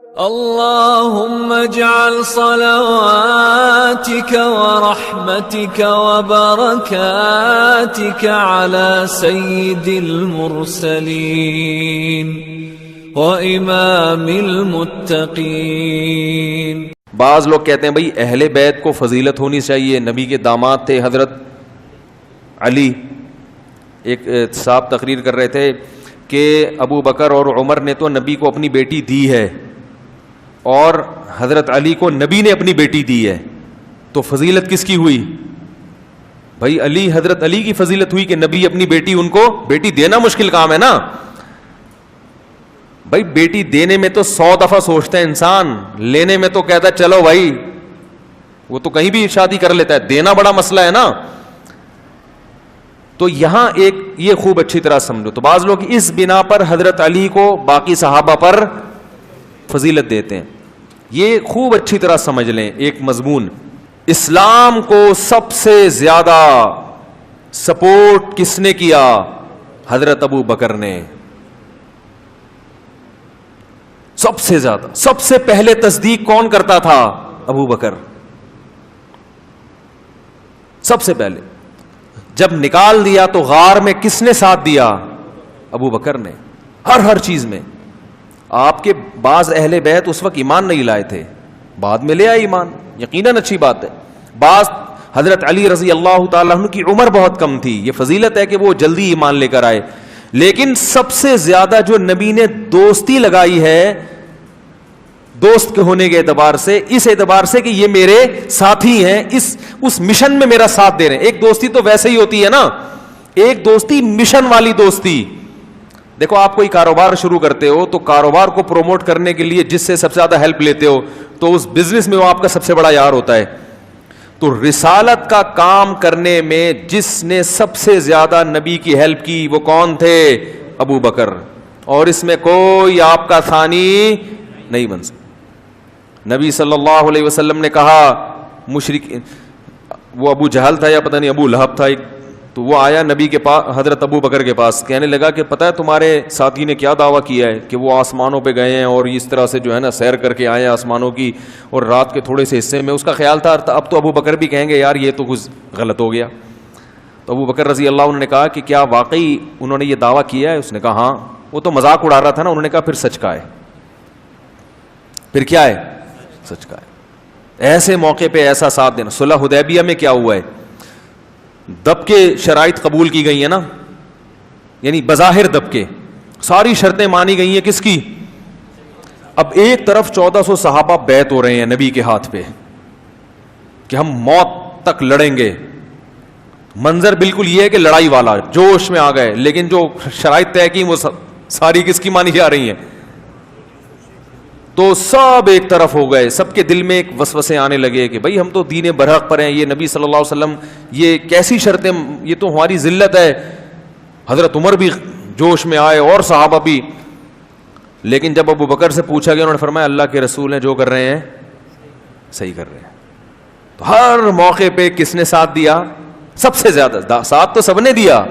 اللهم اجعل صلواتك ورحمتك وبركاتك على سيد المرسلين وإمام المتقين. بعض لوگ کہتے ہیں بھئی اہل بیت کو فضیلت ہونی چاہیے, نبی کے داماد تھے حضرت علی. ایک صاحب تقریر کر رہے تھے کہ ابو بکر اور عمر نے تو نبی کو اپنی بیٹی دی ہے اور حضرت علی کو نبی نے اپنی بیٹی دی ہے, تو فضیلت کس کی ہوئی؟ بھائی علی, حضرت علی کی فضیلت ہوئی کہ نبی اپنی بیٹی, ان کو بیٹی دینا مشکل کام ہے نا بھائی. بیٹی دینے میں تو 100 دفعہ سوچتا ہے انسان, لینے میں تو کہتا ہے چلو بھائی, وہ تو کہیں بھی شادی کر لیتا ہے, دینا بڑا مسئلہ ہے نا. تو یہاں ایک یہ خوب اچھی طرح سمجھو. تو بعض لوگ اس بنا پر حضرت علی کو باقی صحابہ پر فضیلت دیتے ہیں. یہ خوب اچھی طرح سمجھ لیں ایک مضمون, اسلام کو سب سے زیادہ سپورٹ کس نے کیا؟ حضرت ابو بکر نے. سب سے زیادہ, سب سے پہلے تصدیق کون کرتا تھا؟ ابو بکر. سب سے پہلے جب نکال دیا تو غار میں کس نے ساتھ دیا؟ ابو بکر نے. ہر چیز میں. آپ کے بعض اہل بیت اس وقت ایمان نہیں لائے تھے, بعد میں لے آئے ایمان, یقیناً اچھی بات ہے. بعض حضرت علی رضی اللہ تعالیٰ عنہ کی عمر بہت کم تھی, یہ فضیلت ہے کہ وہ جلدی ایمان لے کر آئے. لیکن سب سے زیادہ جو نبی نے دوستی لگائی ہے, دوست کے ہونے کے اعتبار سے, اس اعتبار سے کہ یہ میرے ساتھی ہیں, اس مشن میں میرا ساتھ دے رہے ہیں. ایک دوستی تو ویسے ہی ہوتی ہے نا, ایک دوستی مشن والی دوستی. دیکھو آپ کوئی کاروبار شروع کرتے ہو تو کاروبار کو پروموٹ کرنے کے لیے جس سے سب سے زیادہ ہیلپ لیتے ہو تو اس بزنس میں وہ آپ کا سب سے بڑا یار ہوتا ہے. تو رسالت کا کام کرنے میں جس نے سب سے زیادہ نبی کی ہیلپ کی وہ کون تھے؟ ابو بکر. اور اس میں کوئی آپ کا ثانی نہیں بن سکتا. نبی صلی اللہ علیہ وسلم نے کہا, مشرک وہ ابو جہل تھا یا پتہ نہیں ابو لہب تھا, تو وہ آیا نبی کے پاس, حضرت ابو بکر کے پاس, کہنے لگا کہ پتہ ہے تمہارے ساتھی نے کیا دعویٰ کیا ہے کہ وہ آسمانوں پہ گئے ہیں اور اس طرح سے جو ہے نا سیر کر کے آئے ہیں آسمانوں کی, اور رات کے تھوڑے سے حصے میں. اس کا خیال تھا اب تو ابو بکر بھی کہیں گے یار یہ تو کچھ غلط ہو گیا. تو ابو بکر رضی اللہ عنہ نے کہا کہ کیا واقعی انہوں نے یہ دعویٰ کیا ہے؟ اس نے کہا ہاں. وہ تو مذاق اڑا رہا تھا نا. انہوں نے کہا پھر سچ کا ہے. پھر کیا ہے؟ سچ کا ہے. ایسے موقع پہ ایسا ساتھ دینا. صلح حدیبیہ میں کیا ہوا ہے؟ دب کے شرائط قبول کی گئی ہیں نا, یعنی بظاہر دب کے ساری شرطیں مانی گئی ہیں. کس کی؟ اب ایک طرف 1400 صحابہ بیعت ہو رہے ہیں نبی کے ہاتھ پہ کہ ہم موت تک لڑیں گے. منظر بالکل یہ ہے کہ لڑائی والا, جوش میں آ گئے, لیکن جو شرائط طے کی وہ ساری کس کی مانی جا رہی ہیں؟ تو سب ایک طرف ہو گئے. سب کے دل میں ایک وسوسے آنے لگے کہ بھائی ہم تو دین برحق پر ہیں, یہ نبی صلی اللہ علیہ وسلم یہ کیسی شرطیں, یہ تو ہماری ذلت ہے. حضرت عمر بھی جوش میں آئے اور صحابہ بھی. لیکن جب ابو بکر سے پوچھا گیا انہوں نے فرمایا اللہ کے رسول ہیں جو کر رہے ہیں صحیح کر رہے ہیں. تو ہر موقع پہ کس نے ساتھ دیا؟ سب سے زیادہ. ساتھ تو سب نے دیا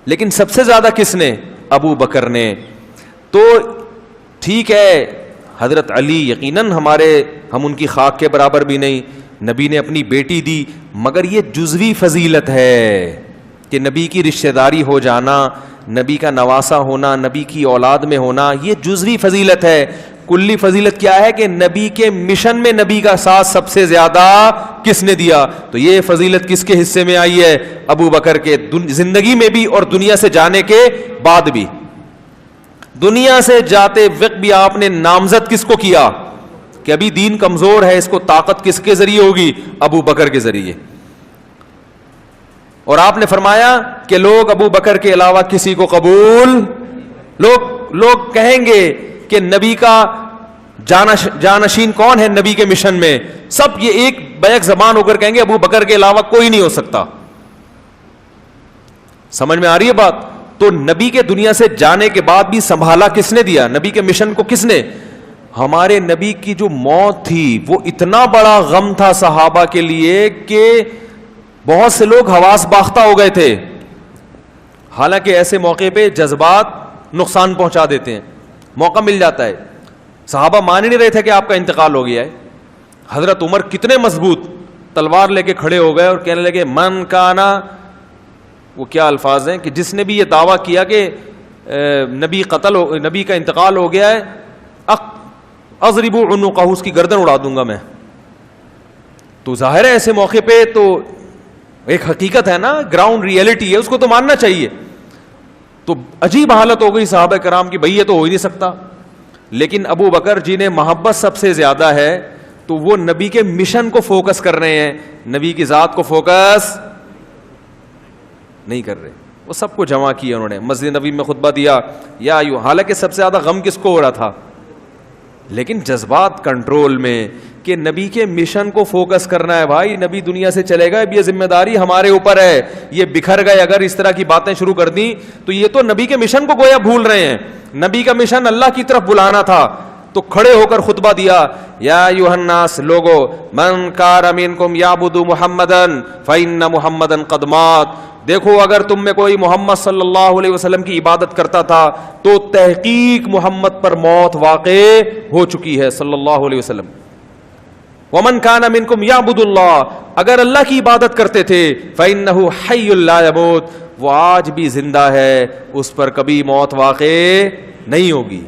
لیکن سب سے زیادہ کس نے؟ ابو بکر نے. تو ٹھیک ہے حضرت علی یقیناً ہم ان کی خاک کے برابر بھی نہیں, نبی نے اپنی بیٹی دی, مگر یہ جزوی فضیلت ہے کہ نبی کی رشتہ داری ہو جانا, نبی کا نواسا ہونا, نبی کی اولاد میں ہونا, یہ جزوی فضیلت ہے. کلی فضیلت کیا ہے کہ نبی کے مشن میں نبی کا ساتھ سب سے زیادہ کس نے دیا؟ تو یہ فضیلت کس کے حصے میں آئی ہے؟ ابو بکر کے. زندگی میں بھی اور دنیا سے جانے کے بعد بھی. دنیا سے جاتے وقت بھی آپ نے نامزد کس کو کیا کہ ابھی دین کمزور ہے, اس کو طاقت کس کے ذریعے ہوگی؟ ابو بکر کے ذریعے. اور آپ نے فرمایا کہ لوگ ابو بکر کے علاوہ کسی کو قبول, لوگ کہیں گے کہ نبی کا جانشین کون ہے نبی کے مشن میں, سب یہ ایک بیک زبان ہو کر کہیں گے ابو بکر کے علاوہ کوئی نہیں ہو سکتا. سمجھ میں آ رہی ہے بات؟ تو نبی کے دنیا سے جانے کے بعد بھی سنبھالا کس نے دیا؟ نبی کے مشن کو کس نے؟ ہمارے نبی کی جو موت تھی وہ اتنا بڑا غم تھا صحابہ کے لیے کہ بہت سے لوگ حواس باختہ ہو گئے تھے. حالانکہ ایسے موقع پہ جذبات نقصان پہنچا دیتے ہیں. موقع مل جاتا ہے صحابہ مان ہی نہیں رہے تھے کہ آپ کا انتقال ہو گیا ہے. حضرت عمر کتنے مضبوط تلوار لے کے کھڑے ہو گئے اور کہنے لگے من کانا, وہ کیا الفاظ ہیں کہ جس نے بھی یہ دعویٰ کیا کہ نبی کا انتقال ہو گیا ہے, اضرب عنقہ, اس کی گردن اڑا دوں گا میں. تو ظاہر ہے ایسے موقع پہ تو ایک حقیقت ہے نا, گراؤنڈ ریئلٹی ہے, اس کو تو ماننا چاہیے. تو عجیب حالت ہو گئی صحابہ کرام کی, بھئی یہ تو ہو ہی نہیں سکتا. لیکن ابو بکر جنہیں محبت سب سے زیادہ ہے تو وہ نبی کے مشن کو فوکس کر رہے ہیں, نبی کی ذات کو فوکس نہیں کر رہے. وہ سب کو جمع کیا انہوں نے, مسجد نبی میں خطبہ دیا, یا یوں, حالانکہ سب سے زیادہ غم کس کو ہو رہا تھا, لیکن جذبات کنٹرول میں, کہ نبی کے مشن کو فوکس کرنا ہے. بھائی نبی دنیا سے چلے گئے, اب یہ ذمہ داری ہمارے اوپر ہے. یہ بکھر گئے, اگر اس طرح کی باتیں شروع کر دیں تو یہ تو نبی کے مشن کو گویا بھول رہے ہیں. نبی کا مشن اللہ کی طرف بلانا تھا. تو کھڑے ہو کر خطبہ دیا, یا ایھا الناس, لوگو, من کان منکم یعبد محمدا فإن محمدا قد مات. دیکھو اگر تم میں کوئی محمد صلی اللہ علیہ وسلم کی عبادت کرتا تھا تو تحقیق محمد پر موت واقع ہو چکی ہے صلی اللہ علیہ وسلم. ومن کان منکم یعبد اللہ, اگر اللہ کی عبادت کرتے تھے, فإنہ حی لا یموت, وہ آج بھی زندہ ہے, اس پر کبھی موت واقع نہیں ہوگی.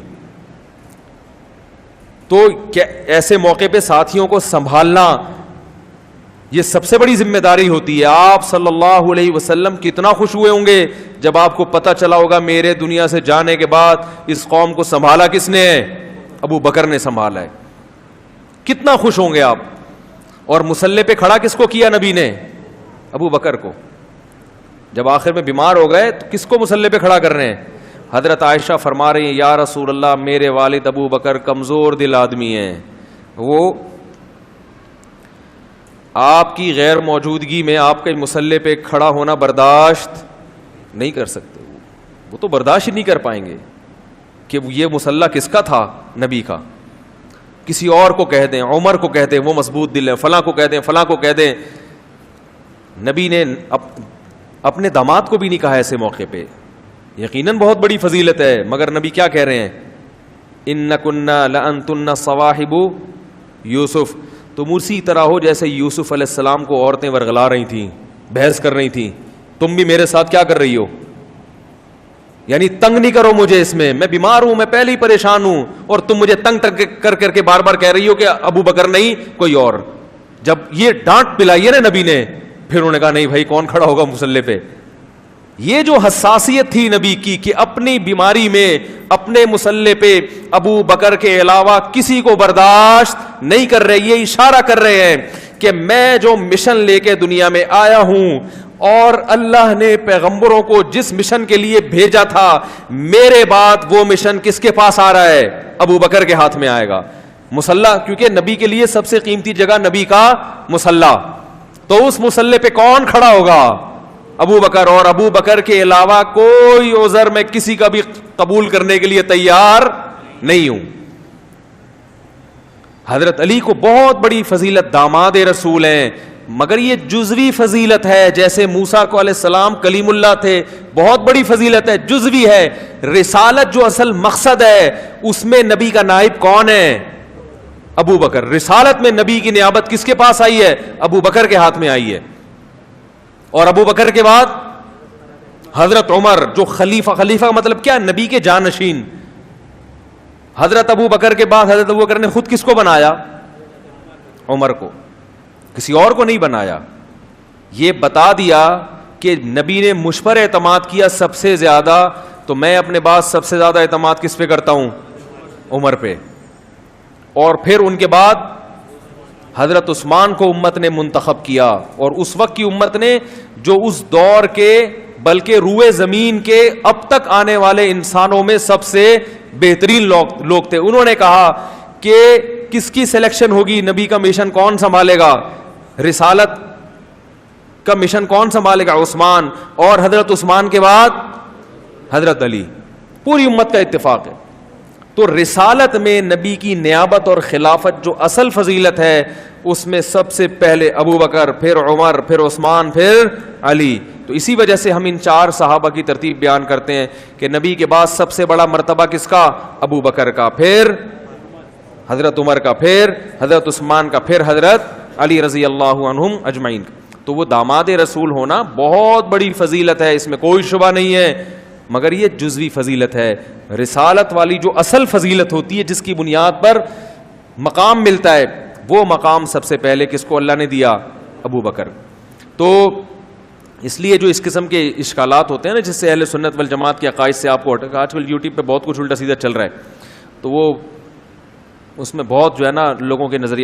تو کیا ایسے موقع پہ ساتھیوں کو سنبھالنا یہ سب سے بڑی ذمہ داری ہوتی ہے. آپ صلی اللہ علیہ وسلم کتنا خوش ہوئے ہوں گے جب آپ کو پتہ چلا ہوگا میرے دنیا سے جانے کے بعد اس قوم کو سنبھالا کس نے ہے, ابو بکر نے سنبھالا ہے. کتنا خوش ہوں گے آپ. اور مصلی پہ کھڑا کس کو کیا نبی نے, ابو بکر کو. جب آخر میں بیمار ہو گئے تو کس کو مصلی پہ کھڑا کر رہے ہیں, حضرت عائشہ فرما رہی ہیں, یا رسول اللہ میرے والد ابو بکر کمزور دل آدمی ہیں, وہ آپ کی غیر موجودگی میں آپ کے مصلی پہ کھڑا ہونا برداشت نہیں کر سکتے. وہ تو برداشت ہی نہیں کر پائیں گے کہ یہ مصلی کس کا تھا, نبی کا. کسی اور کو کہہ دیں, عمر کو کہہ دیں وہ مضبوط دل ہے, فلاں کو کہہ دیں, فلاں کو کہہ دیں. نبی نے اپنے داماد کو بھی نہیں کہا ایسے موقع پہ. یقیناً بہت بڑی فضیلت ہے, مگر نبی کیا کہہ رہے ہیں, انکن لانتن صواحب یوسف, تم اسی طرح ہو جیسے یوسف علیہ السلام کو عورتیں ورغلا رہی تھیں, بحث کر رہی تھیں, تم بھی میرے ساتھ کیا کر رہی ہو. یعنی تنگ نہیں کرو مجھے, اس میں بیمار ہوں, میں پہلے ہی پریشان ہوں, اور تم مجھے تنگ کر کے بار بار کہہ رہی ہو کہ ابو بکر نہیں کوئی اور. جب یہ ڈانٹ پلائی ہے نا نبی نے, پھر انہوں نے کہا نہیں بھائی کون کھڑا ہوگا مصلی پہ. یہ جو حساسیت تھی نبی کی کہ اپنی بیماری میں اپنے مصلی پہ ابو بکر کے علاوہ کسی کو برداشت نہیں کر رہے, یہ اشارہ کر رہے ہیں کہ میں جو مشن لے کے دنیا میں آیا ہوں اور اللہ نے پیغمبروں کو جس مشن کے لیے بھیجا تھا, میرے بعد وہ مشن کس کے پاس آ رہا ہے, ابو بکر کے ہاتھ میں آئے گا. مصلی, کیونکہ نبی کے لیے سب سے قیمتی جگہ نبی کا مصلی, تو اس مصلی پہ کون کھڑا ہوگا, ابو بکر. اور ابو بکر کے علاوہ کوئی عذر میں کسی کا بھی قبول کرنے کے لیے تیار نہیں ہوں. حضرت علی کو بہت بڑی فضیلت, داماد رسول ہیں, مگر یہ جزوی فضیلت ہے. جیسے موسیٰ کو علیہ السلام کلیم اللہ تھے, بہت بڑی فضیلت ہے, جزوی ہے. رسالت جو اصل مقصد ہے اس میں نبی کا نائب کون ہے, ابو بکر. رسالت میں نبی کی نیابت کس کے پاس آئی ہے, ابو بکر کے ہاتھ میں آئی ہے. اور ابو بکر کے بعد حضرت عمر, جو خلیفہ کا مطلب کیا, نبی کے جانشین. حضرت ابو بکر کے بعد حضرت ابو بکر نے خود کس کو بنایا, عمر کو, کسی اور کو نہیں بنایا. یہ بتا دیا کہ نبی نے مجھ پر اعتماد کیا سب سے زیادہ, تو میں اپنے بعد سب سے زیادہ اعتماد کس پہ کرتا ہوں, عمر پہ. اور پھر ان کے بعد حضرت عثمان کو امت نے منتخب کیا, اور اس وقت کی امت نے جو اس دور کے بلکہ روئے زمین کے اب تک آنے والے انسانوں میں سب سے بہترین لوگ تھے. انہوں نے کہا کہ کس کی سلیکشن ہوگی, نبی کا مشن کون سنبھالے گا, رسالت کا مشن کون سنبھالے گا, عثمان. اور حضرت عثمان کے بعد حضرت علی. پوری امت کا اتفاق ہے. تو رسالت میں نبی کی نیابت اور خلافت جو اصل فضیلت ہے اس میں سب سے پہلے ابو بکر, پھر عمر, پھر عثمان, پھر علی. تو اسی وجہ سے ہم ان 4 صحابہ کی ترتیب بیان کرتے ہیں کہ نبی کے بعد سب سے بڑا مرتبہ کس کا, ابو بکر کا, پھر حضرت عمر کا، پھر حضرت عثمان کا، پھر حضرت علی رضی اللہ عنہم اجمعین. تو وہ داماد رسول ہونا بہت بڑی فضیلت ہے، اس میں کوئی شبہ نہیں ہے، مگر یہ جزوی فضیلت ہے. رسالت والی جو اصل فضیلت ہوتی ہے، جس کی بنیاد پر مقام ملتا ہے، وہ مقام سب سے پہلے کس کو اللہ نے دیا؟ ابو بکر. تو اس لیے جو اس قسم کے اشکالات ہوتے ہیں نا، جس سے اہل سنت والجماعت کے عقائد سے آپ کو آج کل یوٹیوب پہ بہت کچھ الٹا سیدھا چل رہا ہے، تو وہ اس میں بہت جو ہے نا لوگوں کے نظریہ